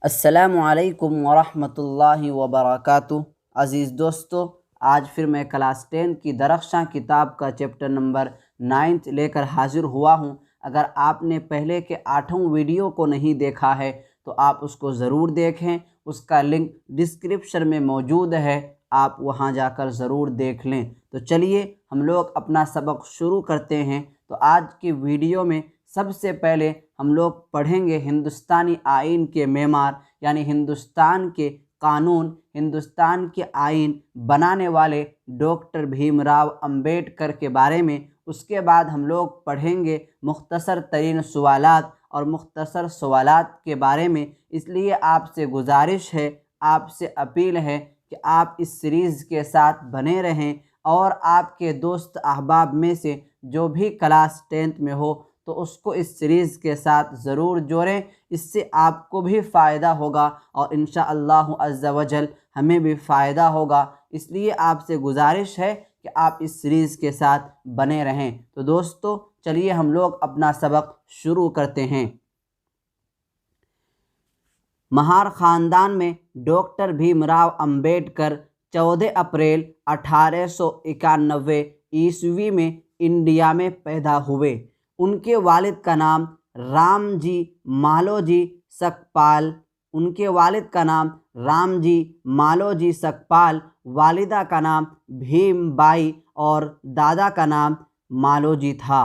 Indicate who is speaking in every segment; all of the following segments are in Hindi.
Speaker 1: अस्सलामुअलैकुम वरहमतुल्लाहि वबरकातुहू। अज़ीज़ दोस्तों, आज फिर मैं क्लास 10 की दरख्शां किताब का चैप्टर नंबर 9 लेकर हाजिर हुआ हूँ। अगर आपने पहले के 8वें वीडियो को नहीं देखा है तो आप उसको ज़रूर देखें, उसका लिंक डिस्क्रिप्शन में मौजूद है, आप वहाँ जाकर ज़रूर देख लें। तो चलिए हम लोग अपना सबक शुरू करते हैं। तो आज की वीडियो में सबसे पहले हम लोग पढ़ेंगे हिंदुस्तानी आइन के मेमार यानी हिंदुस्तान के कानून, हिंदुस्तान के आइन बनाने वाले डॉक्टर भीमराव अंबेडकर के बारे में। उसके बाद हम लोग पढ़ेंगे मुख्तसर तरीन सवालात और मुख्तसर सवालात के बारे में। इसलिए आपसे गुजारिश है, आपसे अपील है कि आप इस सीरीज़ के साथ बने रहें और आपके दोस्त अहबाब में से जो भी क्लास 10th में हो तो उसको इस सीरीज़ के साथ ज़रूर जोड़ें। इससे आपको भी फ़ायदा होगा और इंशाअल्लाहु अज़्ज़ा वजल हमें भी फ़ायदा होगा। इसलिए आपसे गुजारिश है कि आप इस सीरीज़ के साथ बने रहें। तो दोस्तों चलिए हम लोग अपना सबक शुरू करते हैं। महार ख़ानदान में डॉक्टर भीमराव अंबेडकर 14 अप्रैल 1891 ईस्वी में इंडिया में पैदा हुए। उनके वालिद का नाम रामजी मालोजी सकपाल वालिदा का नाम भीमबाई और दादा का नाम मालोजी था।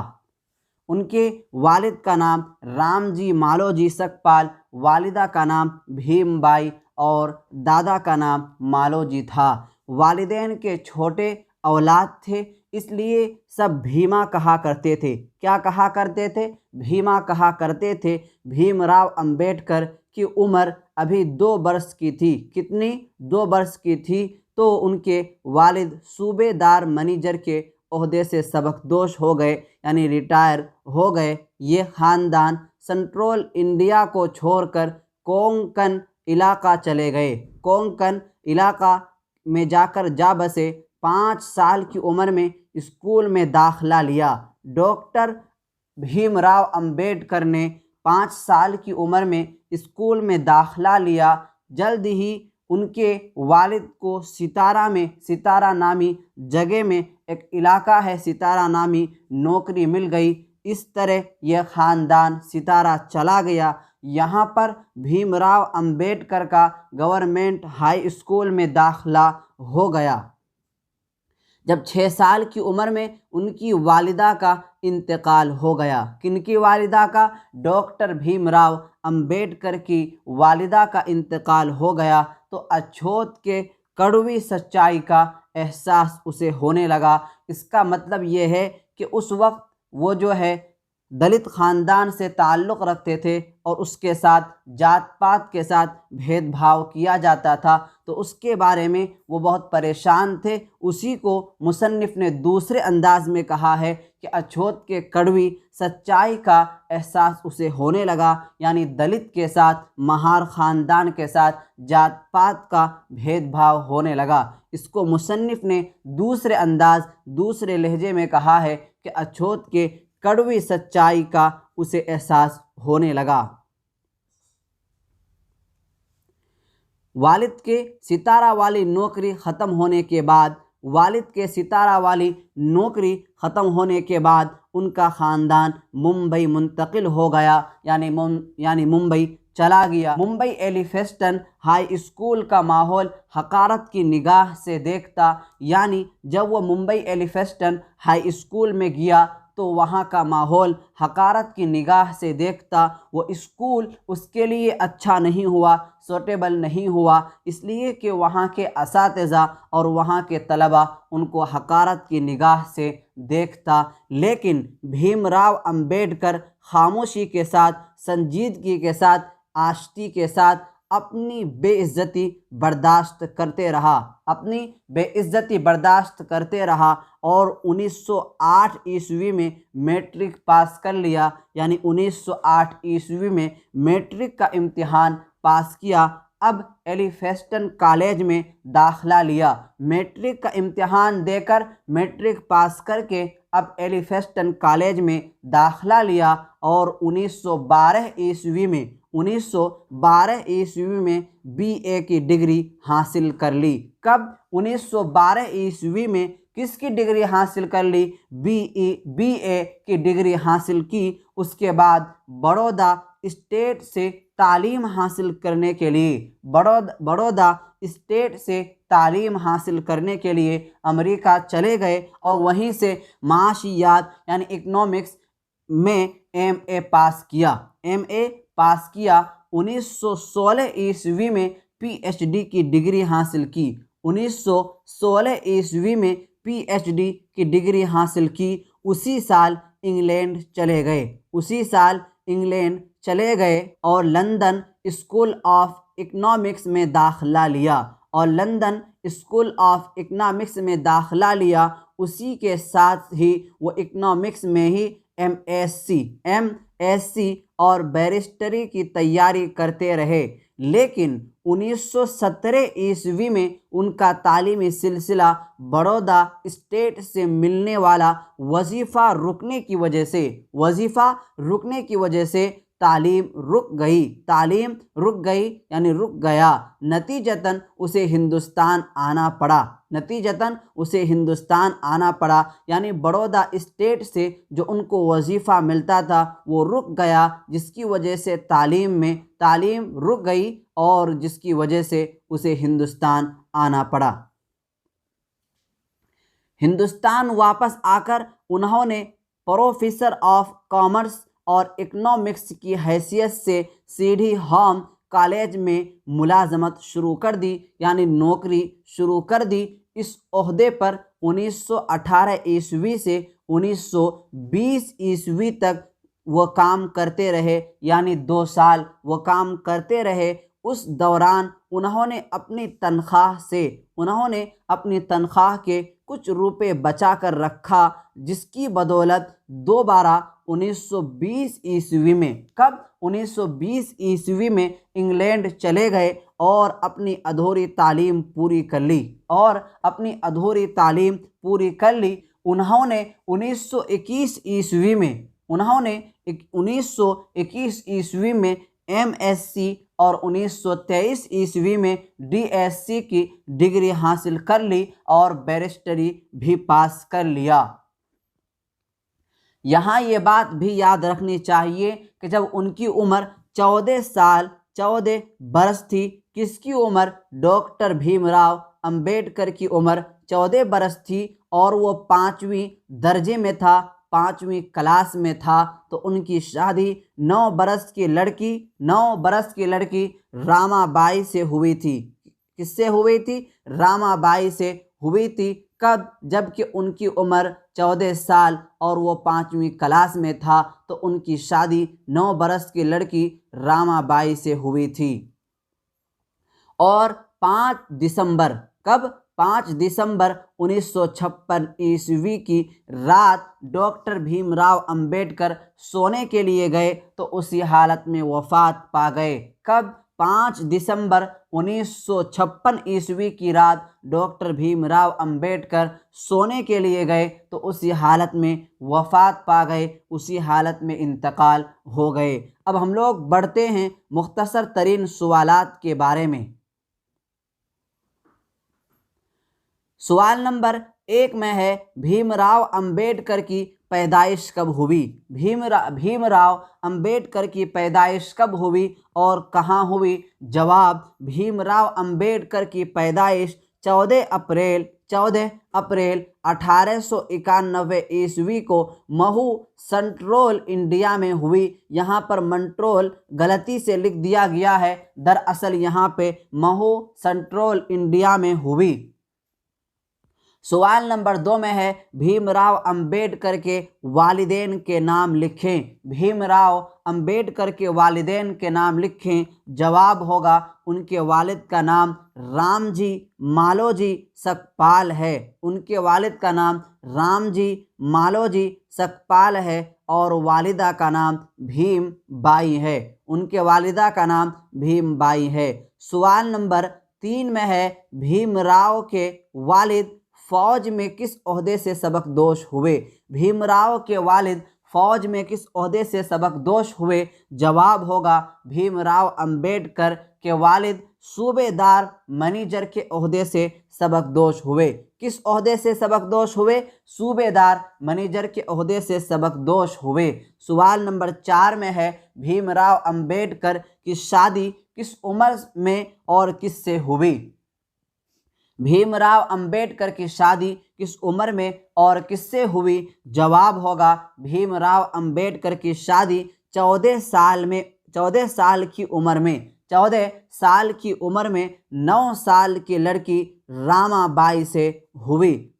Speaker 1: उनके वालिद का नाम रामजी मालोजी सकपाल, वालिदा का नाम भीमबाई और दादा का नाम मालोजी था। वालिदैन के छोटे औलाद थे, इसलिए सब भीमा कहा करते थे। क्या कहा करते थे? भीमा कहा करते थे। भीमराव अंबेडकर की उम्र अभी 2 वर्ष की थी। कितनी? 2 वर्ष की थी। तो उनके वालिद सूबेदार मैनेजर के ओहदे से सबकदोश हो गए, यानी रिटायर हो गए। ये ख़ानदान सेंट्रल इंडिया को छोड़कर कोंकण इलाका चले गए। कोंकण इलाका में जाकर जा बसे। 5 साल की उम्र में स्कूल में दाखिला लिया। डॉक्टर भीमराव अंबेडकर ने 5 साल की उम्र में स्कूल में दाखिला लिया। जल्द ही उनके वालिद को सितारा नामी जगह में, एक इलाका है सितारा नामी, नौकरी मिल गई। इस तरह यह ख़ानदान सितारा चला गया। यहाँ पर भीमराव अंबेडकर का गवर्नमेंट हाई स्कूल में दाखिला हो गया। जब 6 साल की उम्र में उनकी वालिदा का इंतकाल हो गया। किनकी वालिदा का? डॉक्टर भीमराव अंबेडकर की वालिदा का इंतकाल हो गया। तो अछूत के कड़वी सच्चाई का एहसास उसे होने लगा। इसका मतलब ये है कि उस वक्त वो जो है दलित ख़ानदान से ताल्लुक़ रखते थे और उसके साथ जात पात के साथ भेदभाव किया जाता था, तो उसके बारे में वो बहुत परेशान थे। उसी को मुसन्निफ़ ने दूसरे अंदाज में कहा है कि अछूत के कड़वी सच्चाई का एहसास उसे होने लगा, यानी दलित के साथ, महार ख़ानदान के साथ जात पात का भेदभाव होने लगा। इसको मुसन्निफ़ ने दूसरे अंदाज, दूसरे लहजे में कहा है कि अछूत के कड़वी सच्चाई का उसे एहसास होने लगा। वालिद के सितारा वाली नौकरी ख़त्म होने के बाद उनका ख़ानदान मुंबई मुंतकिल हो गया, यानी मुंबई चला गया। मुंबई एलिफेंस्टन हाई स्कूल का माहौल हकारत की निगाह से देखता, यानी जब वो मुंबई एलिफेंस्टन हाई स्कूल में गया तो वहाँ का माहौल हकारत की निगाह से देखता। वो स्कूल उसके लिए अच्छा नहीं हुआ, सूटेबल नहीं हुआ, इसलिए कि वहाँ के असातिज़ा और वहाँ के तलबा उनको हकारत की निगाह से देखता। लेकिन भीमराव अंबेडकर खामोशी के साथ, संजीदगी के साथ, आष्टी के साथ अपनी बेइज्जती बर्दाश्त करते रहा और 1908 ईस्वी में मैट्रिक पास कर लिया, यानी 1908 ईस्वी में मैट्रिक का इम्तिहान पास किया। अब एलिफेंस्टन कॉलेज में दाखिला लिया। मैट्रिक का इम्तिहान देकर, मैट्रिक पास करके अब एलिफेंस्टन कॉलेज में दाखिला लिया और 1912 ईस्वी में 1912 ईस्वी में बीए की डिग्री हासिल कर ली। कब? 1912 ईस्वी में किसकी डिग्री हासिल कर ली? बीए की डिग्री हासिल की। उसके बाद बड़ौदा स्टेट से तालीम हासिल करने के लिए बड़ौदा स्टेट से तालीम हासिल करने के लिए अमेरिका चले गए और वहीं से माशियात यानी इकोनॉमिक्स में एमए पास किया। 1916 ईस्वी में पीएचडी की डिग्री हासिल की। 1916 ईस्वी में पीएचडी की डिग्री हासिल की। उसी साल इंग्लैंड चले गए और लंदन स्कूल ऑफ इकोनॉमिक्स में दाखिला लिया। उसी के साथ ही वो इकोनॉमिक्स में ही एमएससी और बैरिस्टरी की तैयारी करते रहे। लेकिन 1917 ईस्वी में उनका तालीमी सिलसिला बड़ौदा स्टेट से मिलने वाला वजीफ़ा रुकने की वजह से तालीम रुक गई यानी रुक गया। नतीजतन उसे हिंदुस्तान आना पड़ा यानी बड़ौदा स्टेट से जो उनको वजीफ़ा मिलता था वो रुक गया, जिसकी वजह से तालीम रुक गई और जिसकी वजह से उसे हिंदुस्तान आना पड़ा। हिंदुस्तान वापस आकर उन्होंने प्रोफेसर ऑफ कॉमर्स और इकोनॉमिक्स की हैसियत से सीडी होम कॉलेज में मुलाजमत शुरू कर दी यानी नौकरी शुरू कर दी। इस ओहदे पर 1918 ईस्वी से 1920 ईस्वी तक वो काम करते रहे यानी 2 साल वो काम करते रहे। उस दौरान उन्होंने अपनी तनख्वाह के कुछ रुपए बचा कर रखा, जिसकी बदौलत दोबारा 1920 ईस्वी में 1920 में इंग्लैंड चले गए और अपनी अधूरी तालीम पूरी कर ली। उन्होंने 1921 ईस्वी में एमएससी और 1923 ईस्वी में डीएससी की डिग्री हासिल कर ली और बैरिस्टरी भी पास कर लिया। यहाँ ये बात भी याद रखनी चाहिए कि जब उनकी उम्र 14 बरस थी, किसकी उम्र? डॉक्टर भीमराव अंबेडकर की उम्र 14 बरस थी और वो 5वीं दर्जे में था, 5वीं क्लास में था। तो उनकी शादी 9 बरस की लड़की रामाबाई से हुई थी। किससे हुई थी? रामाबाई से हुई थी। कब? जबकि उनकी उम्र 14 साल और वो 5वीं क्लास में था, तो उनकी शादी 9 बरस की लड़की रामाबाई से हुई थी। और 5 दिसंबर 1956 ईस्वी की रात डॉक्टर भीमराव अंबेडकर सोने के लिए गए तो उसी हालत में वफात पा गए। कब? 5 दिसंबर 1956 ईस्वी की रात डॉक्टर भीमराव अंबेडकर सोने के लिए गए तो उसी हालत में वफात पा गए, उसी हालत में इंतकाल हो गए। अब हम लोग बढ़ते हैं मुख्तसर तरीन सवालात के बारे में। सवाल नंबर 1 में है, भीमराव अंबेडकर की पैदाइश कब हुई? भीमराव अंबेडकर की पैदाइश कब हुई और कहाँ हुई? जवाब, भीमराव अंबेडकर की पैदाइश 14 अप्रैल 1891 ईस्वी को महू सेंट्रल इंडिया में हुई। यहाँ पर मंट्रोल गलती से लिख दिया गया है, दरअसल यहाँ पे महू सेंट्रल इंडिया में हुई। सवाल नंबर 2 में है, भीमराव अंबेडकर के वालिदैन के नाम लिखें। भीमराव अंबेडकर के वालिदैन के नाम लिखें। जवाब होगा, उनके वालिद का नाम रामजी मालोजी सकपाल है। उनके वालिद का नाम रामजी मालोजी सकपाल है और वालिदा का नाम भीम बाई है। उनके वालिदा का नाम भीम बाई है। सवाल नंबर 3 में है, भीमराव के वालिद फौज में किस ओहदे से सबकदोश हुए? भीमराव के वालिद फौज में किस ओहदे से सबकदोश हुए? जवाब होगा भीमराव अंबेडकर के वालिद सूबेदार मैनेजर के ओहदे से सबकदोश हुए। किस ओहदे से सबकदोश हुए? सूबेदार मैनेजर के ओहदे से सबकदोश हुए। सवाल नंबर 4 में है भीमराव अंबेडकर की शादी किस उम्र में और किससे हुई? भीमराव अंबेडकर की शादी किस उम्र में और किससे हुई? जवाब होगा भीमराव अंबेडकर की शादी 14 साल की उम्र में 14 साल की उम्र में 9 साल की लड़की रामाबाई से हुई।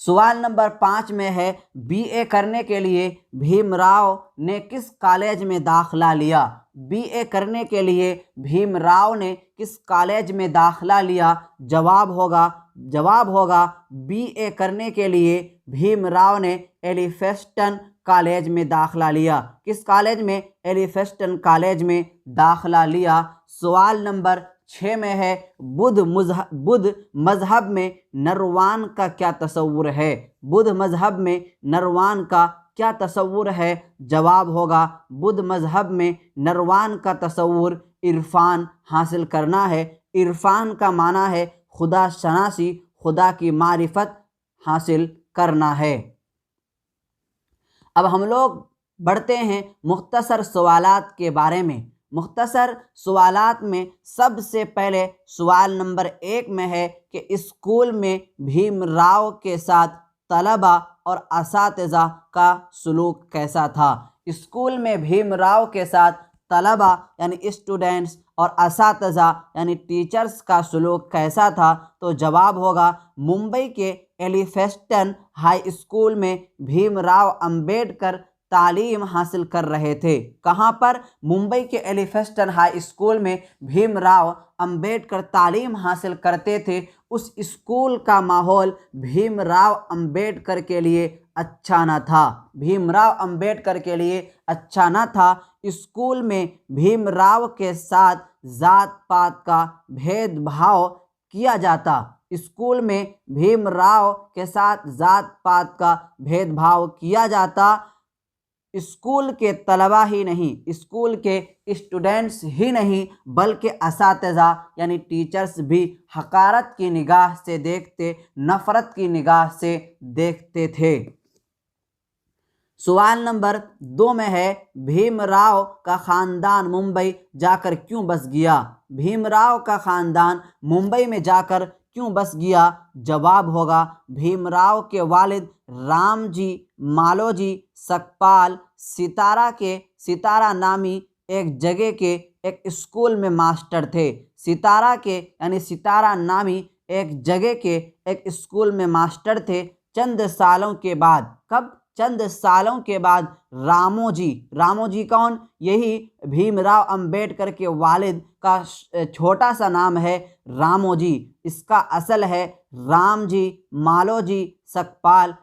Speaker 1: सवाल नंबर 5 में है बीए करने के लिए भीमराव ने किस कॉलेज में दाखिला लिया? बीए करने के लिए भीमराव ने किस कॉलेज में दाखिला लिया? जवाब होगा बीए करने के लिए भीमराव ने एलिफेस्टन कॉलेज में दाखिला लिया। किस कॉलेज में? एलिफेस्टन कॉलेज में दाखिला लिया। सवाल नंबर 6 में है बुद्ध मजहब में नरवान का क्या तस्वुर है? बुद्ध मजहब में नरवान का क्या तस्वुर है? जवाब होगा बुद्ध मजहब में नरवान का तस्वुर इरफान हासिल करना है। इरफान का माना है खुदा शनासी, खुदा की मारिफत हासिल करना है। अब हम लोग बढ़ते हैं मुख्तसर सवालात के बारे में। मुख्तसर सवालात में सबसे पहले सवाल नंबर 1 में है कि स्कूल में भीमराव के साथ तलबा और असातिज़ा का सलूक कैसा था? स्कूल में भीमराव के साथ तलबा यानी स्टूडेंट्स और असातिज़ा यानी टीचर्स का सलूक कैसा था? तो जवाब होगा मुंबई के एलिफेस्टन हाई स्कूल में भीमराव अंबेडकर तालीम हासिल कर रहे थे। कहाँ पर? मुंबई के एलिफेस्टन हाई स्कूल में भीमराव अंबेडकर तालीम हासिल करते थे। उस स्कूल का माहौल भीमराव अंबेडकर के लिए अच्छा न था। भीमराव अंबेडकर के लिए अच्छा न था। स्कूल में भीमराव के साथ जात पात का भेदभाव किया जाता। स्कूल में भीमराव के साथ जात पात का भेदभाव किया जाता। स्कूल के तलबा ही नहीं, स्कूल के स्टूडेंट्स ही नहीं, बल्कि असातिज़ा यानी टीचर्स भी हकारत की निगाह से देखते, नफ़रत की निगाह से देखते थे। सवाल नंबर 2 में है भीमराव का ख़ानदान मुंबई जाकर क्यों बस गया? भीमराव का ख़ानदान मुंबई में जाकर क्यों बस गया? जवाब होगा भीमराव के वालिद रामजी मालोजी सकपाल सितारा नामी एक जगह के एक स्कूल में मास्टर थे। सितारा नामी एक जगह के एक स्कूल में मास्टर थे। चंद सालों के बाद, कब? चंद सालों के बाद रामोजी कौन? यही भीमराव अंबेडकर के वालिद का छोटा सा नाम है रामोजी। इसका असल है रामजी मालोजी सकपाल,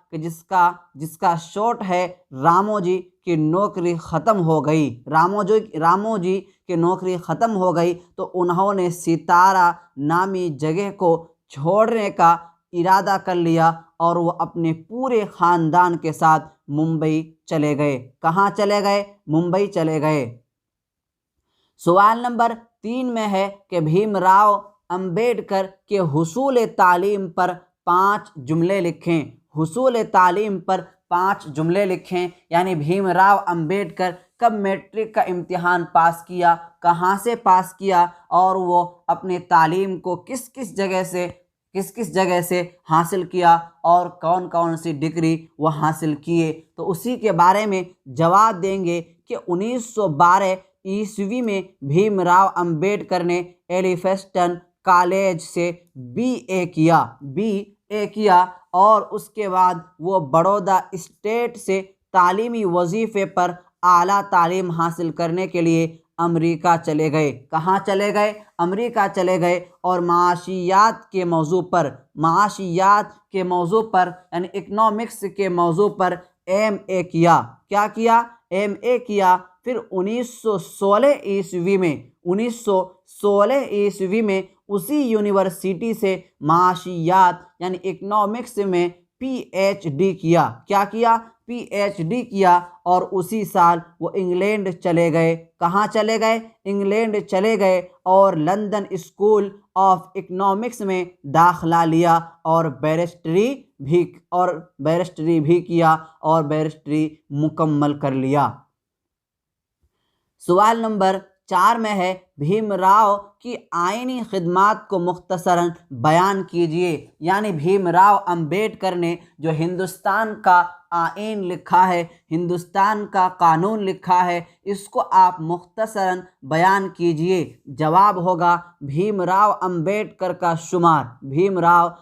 Speaker 1: जिसका शॉर्ट है रामोजी की नौकरी ख़त्म हो गई। रामोजी की नौकरी ख़त्म हो गई तो उन्होंने सितारा नामी जगह को छोड़ने का इरादा कर लिया और वो अपने पूरे ख़ानदान के साथ मुंबई चले गए। कहाँ चले गए? मुंबई चले गए। सवाल नंबर 3 में है कि भीमराव अंबेडकर के हुसूल तालीम पर 5 जुमले लिखें। हुसूल तालीम पर 5 जुमले लिखें। यानी भीमराव अंबेडकर कब मैट्रिक का इम्तिहान पास किया, कहाँ से पास किया और वो अपने तालीम को किस किस जगह से हासिल किया और कौन कौन सी डिग्री वो हासिल किए, तो उसी के बारे में जवाब देंगे कि 1912 ईस्वी में भीमराव अंबेडकर ने एलिफेस्टन कॉलेज से बीए किया और उसके बाद वो बड़ौदा स्टेट से तालीमी वजीफ़े पर आला तालीम हासिल करने के लिए अमेरिका चले गए। कहाँ चले गए? अमेरिका चले गए और माशियात के मौजू पर यानी इकनॉमिक्स के मौजू पर एमए किया। क्या किया? एमए किया। फिर 1916 ईस्वी में उसी यूनिवर्सिटी से माशियात यानी इकनॉमिक्स में पीएचडी किया। क्या किया? PhD किया और उसी साल वो इंग्लैंड चले गए। कहाँ चले गए? इंग्लैंड चले गए और लंदन स्कूल ऑफ इकोनॉमिक्स में दाखिला लिया और बैरिस्ट्री भी किया और बैरिस्ट्री मुकम्मल कर लिया। सवाल नंबर 4 में है, भीमराव की आईनी खिदमात को मुख्तसरन बयान कीजिए। यानी भीमराव अंबेडकर ने जो हिंदुस्तान का आईन लिखा है, हिंदुस्तान का कानून लिखा है, इसको आप मुख्तसरन बयान कीजिए। जवाब होगा भीमराव अंबेडकर का शुमार। भीमराव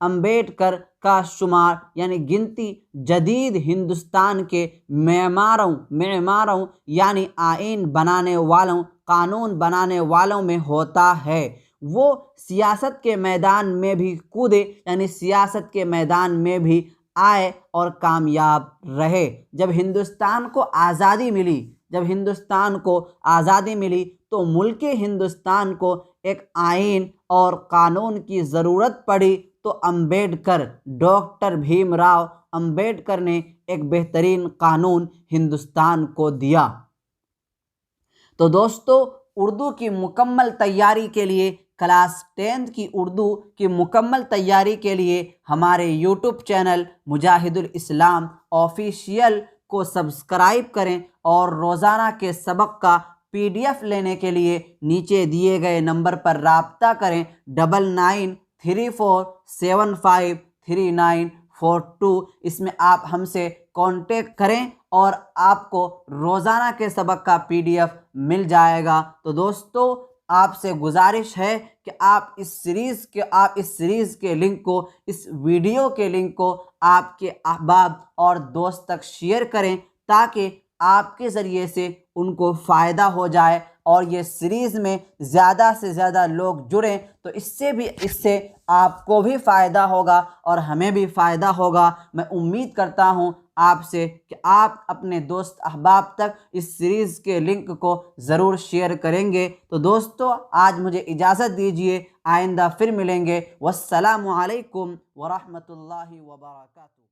Speaker 1: अंबेडकर का शुमार यानी गिनती जदीद हिंदुस्तान के मेमारों यानी आईन बनाने वालों, कानून बनाने वालों में होता है। वो सियासत के मैदान में भी कूदे यानी सियासत के मैदान में भी आए और कामयाब रहे। जब हिंदुस्तान को आज़ादी मिली तो मुल्क हिंदुस्तान को एक आईन और कानून की ज़रूरत पड़ी, तो डॉक्टर भीमराव अंबेडकर ने एक बेहतरीन कानून हिंदुस्तान को दिया। तो दोस्तों, उर्दू की मुकम्मल तैयारी के लिए, क्लास 10th की उर्दू की मुकम्मल तैयारी के लिए हमारे YouTube चैनल मुजाहिदुल इस्लाम ऑफिशियल को सब्सक्राइब करें और रोज़ाना के सबक का PDF लेने के लिए नीचे दिए गए नंबर पर राब्ता करें 9934753942। इसमें आप हमसे कांटेक्ट करें और आपको रोज़ाना के सबक का PDF मिल जाएगा। तो दोस्तों, आपसे गुजारिश है कि आप इस सीरीज़ के लिंक को, इस वीडियो के लिंक को आपके अहबाब और दोस्त तक शेयर करें ताकि आपके ज़रिए से उनको फ़ायदा हो जाए और ये सीरीज़ में ज़्यादा से ज़्यादा लोग जुड़ें, तो इससे आपको भी फ़ायदा होगा और हमें भी फ़ायदा होगा। मैं उम्मीद करता हूँ आपसे कि आप अपने दोस्त अहबाब तक इस सीरीज़ के लिंक को ज़रूर शेयर करेंगे। तो दोस्तों, आज मुझे इजाज़त दीजिए, आइंदा फिर मिलेंगे। वस्सलामु अलैकुम वरहमतुल्लाहि वबरकातुहू।